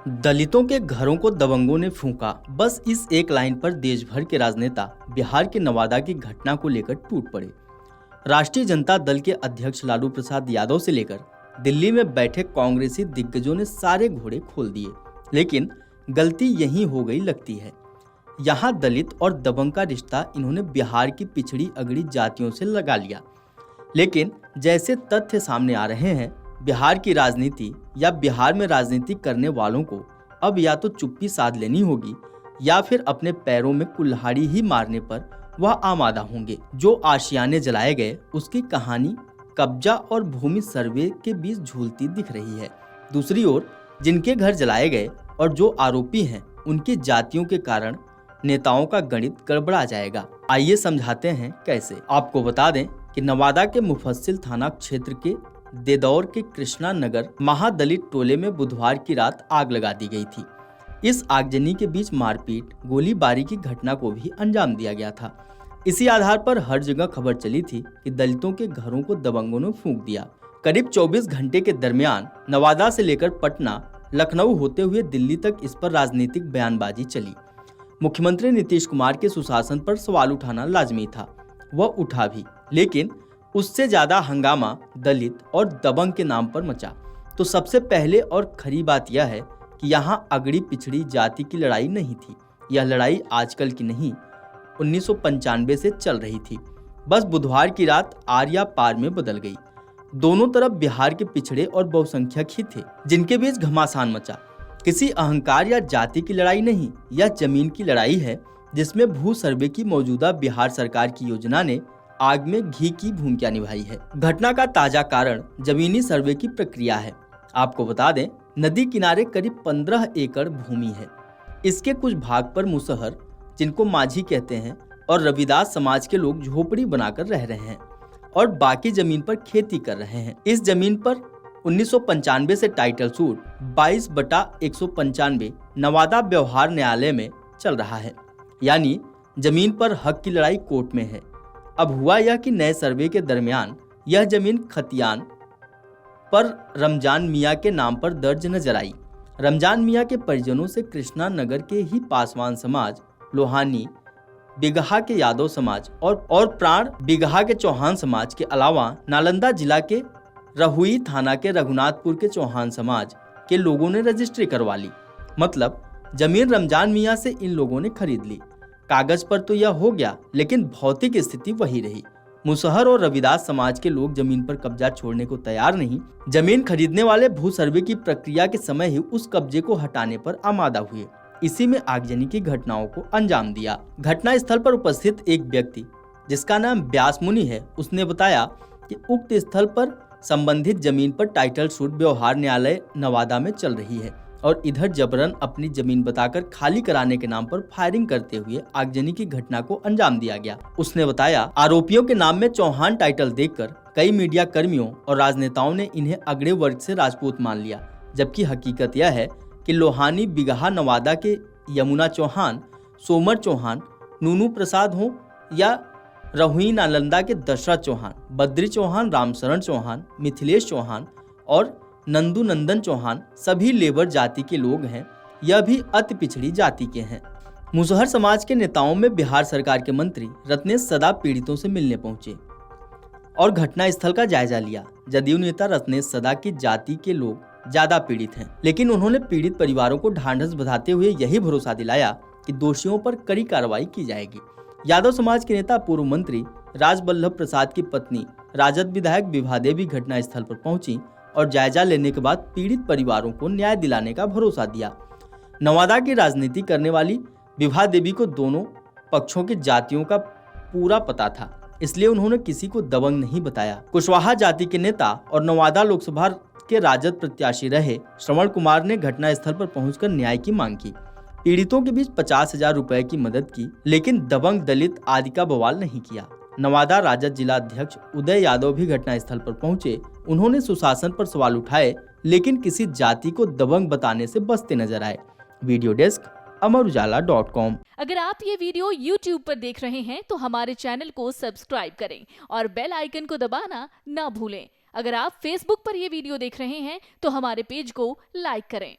दलितों के घरों को दबंगों ने फूंका। बस इस एक लाइन पर देश भर के राजनेता बिहार के नवादा की घटना को लेकर टूट पड़े। राष्ट्रीय जनता दल के अध्यक्ष लालू प्रसाद यादव से लेकर दिल्ली में बैठे कांग्रेसी दिग्गजों ने सारे घोड़े खोल दिए, लेकिन गलती यही हो गई लगती है। यहाँ दलित और दबंग का रिश्ता इन्होंने बिहार की पिछड़ी अगड़ी जातियों से लगा लिया। लेकिन जैसे तथ्य सामने आ रहे हैं, बिहार की राजनीति या बिहार में राजनीति करने वालों को अब या तो चुप्पी साध लेनी होगी या फिर अपने पैरों में कुल्हाड़ी ही मारने पर वह आमादा होंगे। जो आशियाने जलाए गए उसकी कहानी कब्जा और भूमि सर्वे के बीच झूलती दिख रही है। दूसरी ओर जिनके घर जलाए गए और जो आरोपी हैं उनकी जातियों के कारण नेताओं का गणित गड़बड़ा जाएगा। आइए समझाते हैं कैसे। आपको बता दें कि नवादा के मुफस्सिल थाना क्षेत्र के देदौर के कृष्णा नगर महादलित टोले में बुधवार की रात आग लगा दी गई थी। इस आगजनी के बीच मारपीट, गोलीबारी की घटना को भी अंजाम दिया गया था। इसी आधार पर हर जगह खबर चली थी कि दलितों के घरों को दबंगों ने फूंक दिया। करीब 24 घंटे के दरमियान नवादा से लेकर पटना, लखनऊ होते हुए दिल्ली तक इस पर राजनीतिक बयानबाजी चली। मुख्यमंत्री नीतीश कुमार के सुशासन पर सवाल उठाना लाजमी था, वह उठा भी, लेकिन उससे ज्यादा हंगामा दलित और दबंग के नाम पर मचा। तो सबसे पहले और खरी बात यह है कि यहाँ अगड़ी पिछड़ी जाति की लड़ाई नहीं थी। यह लड़ाई आजकल की नहीं, 1995 से चल रही थी। बस बुधवार की रात आर या पार में बदल गई। दोनों तरफ बिहार के पिछड़े और बहुसंख्यक ही थे, जिनके बीच घमासान मचा। किसी अहंकार या जाति की लड़ाई नहीं, यह जमीन की लड़ाई है, जिसमें भू सर्वे की मौजूदा बिहार सरकार की योजना ने आग में घी की भूमिका निभाई है। घटना का ताजा कारण जमीनी सर्वे की प्रक्रिया है। आपको बता दें, नदी किनारे करीब 15 एकड़ भूमि है। इसके कुछ भाग पर मुसहर, जिनको माझी कहते हैं, और रविदास समाज के लोग झोपड़ी बनाकर रह रहे हैं और बाकी जमीन पर खेती कर रहे हैं। इस जमीन पर 1995 से टाइटल सूट 22/195 नवादा व्यवहार न्यायालय में चल रहा है, यानी जमीन पर हक की लड़ाई कोर्ट में है। अब हुआ यह कि नए सर्वे के दरमियान यह जमीन खतियान पर रमजान मियां के नाम पर दर्ज नजर आई। रमजान मियां के परिजनों से कृष्णा नगर के ही पासवान समाज, लोहानी बिगहा के यादव समाज और प्राण बिगहा के चौहान समाज के अलावा नालंदा जिला के रहुई थाना के रघुनाथपुर के चौहान समाज के लोगों ने रजिस्ट्री करवा ली। मतलब जमीन रमजान मियां से इन लोगों ने खरीद ली। कागज पर तो यह हो गया, लेकिन भौतिक स्थिति वही रही। मुसहर और रविदास समाज के लोग जमीन पर कब्जा छोड़ने को तैयार नहीं। जमीन खरीदने वाले भू सर्वे की प्रक्रिया के समय ही उस कब्जे को हटाने पर आमादा हुए। इसी में आगजनी की घटनाओं को अंजाम दिया। घटना स्थल पर उपस्थित एक व्यक्ति, जिसका नाम व्यास मुनि है, उसने बताया कि उक्त स्थल पर संबंधित जमीन पर टाइटल सूट व्यवहार न्यायालय नवादा में चल रही है और इधर जबरन अपनी जमीन बताकर खाली कराने के नाम पर फायरिंग करते हुए आगजनी की घटना को अंजाम दिया गया। उसने बताया, आरोपियों के नाम में चौहान टाइटल देखकर कई मीडिया कर्मियों और राजनेताओं ने इन्हें अगड़े वर्ग से राजपूत मान लिया, जबकि हकीकत यह है कि लोहानी बिगहा नवादा के यमुना चौहान, सोमर चौहान, नूनू प्रसाद हो या रहुई नालंदा के दशरथ चौहान, बद्री चौहान, रामशरण चौहान, मिथिलेश चौहान और नंदू नंदन चौहान सभी लेबर जाति के लोग हैं। यह भी अति पिछड़ी जाति के हैं। मुसहर समाज के नेताओं में बिहार सरकार के मंत्री रत्नेश सदा पीड़ितों से मिलने पहुंचे और घटना स्थल का जायजा लिया। जदयू नेता रत्नेश सदा की जाति के लोग ज्यादा पीड़ित हैं, लेकिन उन्होंने पीड़ित परिवारों को ढांढस बंधाते हुए यही भरोसा दिलाया कि दोषियों पर कड़ी कार्रवाई की जाएगी। यादव समाज के नेता पूर्व मंत्री राजबल्लभ प्रसाद की पत्नी राजद विधायक विभा देवी घटना स्थल पर पहुंची और जायजा लेने के बाद पीड़ित परिवारों को न्याय दिलाने का भरोसा दिया। नवादा की राजनीति करने वाली विभा देवी को दोनों पक्षों की जातियों का पूरा पता था, इसलिए उन्होंने किसी को दबंग नहीं बताया। कुशवाहा जाति के नेता और नवादा लोकसभा के राजद प्रत्याशी रहे श्रवण कुमार ने घटना स्थल पर पहुंचकर न्याय की मांग की। पीड़ितों के बीच 50,000 रुपए की मदद की, लेकिन दबंग दलित आदि का बवाल नहीं किया। नवादा राजद जिला अध्यक्ष उदय यादव भी घटना स्थल पर पहुंचे। उन्होंने सुशासन पर सवाल उठाए, लेकिन किसी जाति को दबंग बताने से बचते नजर आए। वीडियो डेस्क अमरउजाला.com। अगर आप ये वीडियो YouTube पर देख रहे हैं तो हमारे चैनल को सब्सक्राइब करें और बेल आइकन को दबाना ना भूलें। अगर आप Facebook पर ये वीडियो देख रहे हैं तो हमारे पेज को लाइक करें।